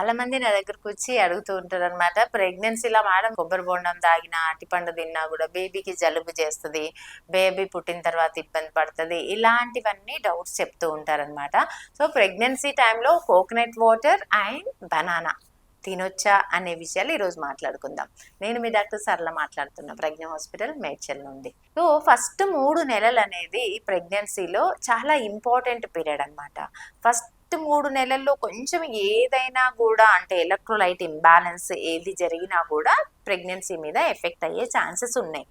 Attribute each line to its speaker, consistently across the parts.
Speaker 1: చాలా మంది నా దగ్గరకు వచ్చి అడుగుతూ ఉంటారు అనమాట. ప్రెగ్నెన్సీలో మేడం కొబ్బరి బొండం తాగినా, అరటిపండు తిన్నా కూడా బేబీకి జలుబు చేస్తుంది, బేబీ పుట్టిన తర్వాత ఇబ్బంది పడుతుంది, ఇలాంటివన్నీ డౌట్స్ చెప్తూ ఉంటారనమాట. సో ప్రెగ్నెన్సీ టైంలో కోకోనట్ వాటర్ అండ్ బనానా తినొచ్చా అనే విషయాలు ఈరోజు మాట్లాడుకుందాం. నేను మీ డాక్టర్ సరళ మాట్లాడుతున్నా, ప్రజ్ఞ హాస్పిటల్ మేడ్చల్ నుండి. సో ఫస్ట్ 3 నెలలు అనేది ప్రెగ్నెన్సీలో చాలా ఇంపార్టెంట్ పీరియడ్ అనమాట. ఫస్ట్ 3 నెలల్లో కొంచెం ఏదైనా కూడా అంటే ఎలక్ట్రోలైట్ ఇంబ్యాలెన్స్ ఏది జరిగినా కూడా ప్రెగ్నెన్సీ మీద ఎఫెక్ట్ అయ్యే ఛాన్సెస్ ఉన్నాయి.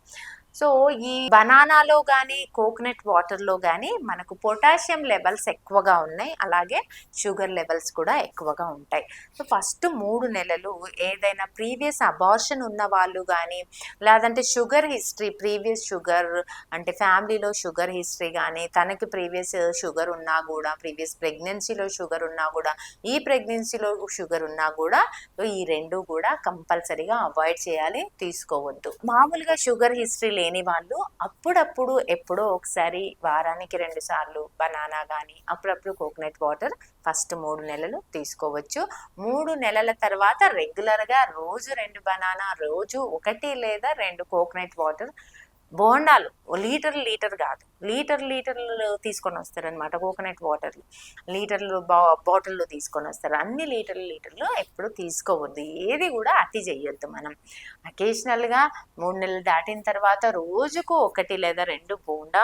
Speaker 1: సో ఈ బనానాలో కానీ కోకోనట్ వాటర్లో కానీ మనకు పొటాషియం లెవెల్స్ ఎక్కువగా ఉన్నాయి, అలాగే షుగర్ లెవెల్స్ కూడా ఎక్కువగా ఉంటాయి. సో ఫస్ట్ 3 నెలలు ఏదైనా ప్రీవియస్ అబార్షన్ ఉన్న వాళ్ళు కానీ, లేదంటే షుగర్ హిస్టరీ, ప్రీవియస్ షుగర్ అంటే ఫ్యామిలీలో షుగర్ హిస్టరీ కానీ, తనకి ప్రీవియస్ షుగర్ ఉన్నా కూడా, ప్రీవియస్ ప్రెగ్నెన్సీలో షుగర్ ఉన్నా కూడా, ఈ ప్రెగ్నెన్సీలో షుగర్ ఉన్నా కూడా ఈ రెండు కూడా కంపల్సరీగా అవాయిడ్ చేయాలి, తీసుకోవద్దు. మామూలుగా షుగర్ హిస్టరీ లేని వాళ్ళు అప్పుడప్పుడు ఎప్పుడో ఒకసారి వారానికి 2 సార్లు బనానా కానీ, అప్పుడప్పుడు కోకోనట్ వాటర్ ఫస్ట్ 3 నెలలు తీసుకోవచ్చు. 3 నెలల తర్వాత రెగ్యులర్గా రోజు 2 బనానా, రోజు 1 లేదా 2 కోకోనట్ వాటర్, బోండాలు లీటర్ కాదు, లీటర్లు తీసుకొని వస్తారనమాట. కోకోనట్ వాటర్లు లీటర్లు బాటిల్లో తీసుకొని వస్తారు. అన్ని లీటర్లు ఎప్పుడు తీసుకోవద్దు, ఏది కూడా అతి చెయ్యొద్దు. మనం అకేషనల్గా 3 నెలలు దాటిన తర్వాత రోజుకు 1 లేదా 2 బోండా,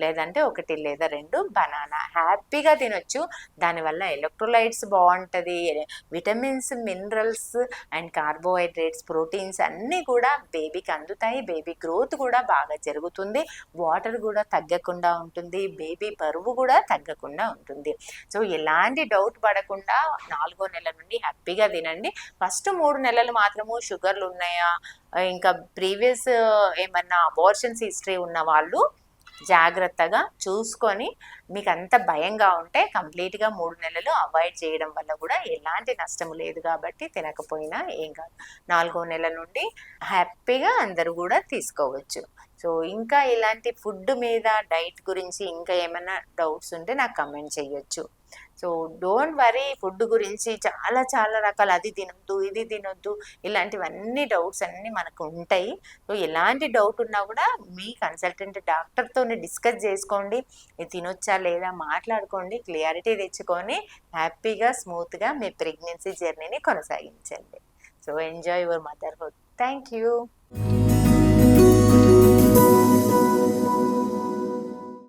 Speaker 1: లేదంటే 1 లేదా 2 బనానా హ్యాపీగా తినొచ్చు. దానివల్ల ఎలక్ట్రోలైట్స్ బాగుంటుంది, vitamins, minerals and carbohydrates, proteins అన్నీ కూడా బేబీకి అందుతాయి. బేబీ గ్రోత్ కూడా బాగా జరుగుతుంది, వాటర్ కూడా తగ్గకుండా ఉంటుంది, బేబీ బరువు కూడా తగ్గకుండా ఉంటుంది. సో ఎలాంటి డౌట్ పడకుండా 4వ నెల నుండి హ్యాపీగా తినండి. ఫస్ట్ 3 నెలలు మాత్రము షుగర్లు ఉన్నాయా, ఇంకా ప్రీవియస్ ఏమన్నా అబార్షన్స్ హిస్టరీ ఉన్న వాళ్ళు జాగ్రత్తగా చూసుకొని, మీకు అంత భయంగా ఉంటే కంప్లీట్గా 3 నెలలు అవాయిడ్ చేయడం వల్ల కూడా ఎలాంటి నష్టం లేదు కాబట్టి తినకపోయినా ఏం కాదు. 4వ నెల నుండి హ్యాపీగా అందరూ కూడా తీసుకోవచ్చు. సో ఇంకా ఇలాంటి ఫుడ్ మీద, డైట్ గురించి ఇంకా ఏమైనా డౌట్స్ ఉంటే నాకు కమెంట్ చేయొచ్చు. సో డోంట్ వరీ, ఫుడ్ గురించి చాలా రకాలు, అది తినొద్దు, ఇది తినొద్దు, ఇలాంటివన్నీ డౌట్స్ అన్నీ మనకు ఉంటాయి. సో ఎలాంటి డౌట్ ఉన్నా కూడా మీ కన్సల్టెంట్ డాక్టర్తో డిస్కస్ చేసుకోండి, ఇది తినొచ్చా లేదా మాట్లాడుకోండి, క్లియారిటీ తెచ్చుకొని హ్యాపీగా స్మూత్గా మీ ప్రెగ్నెన్సీ జర్నీని కొనసాగించండి. So enjoy your motherhood. Thank you.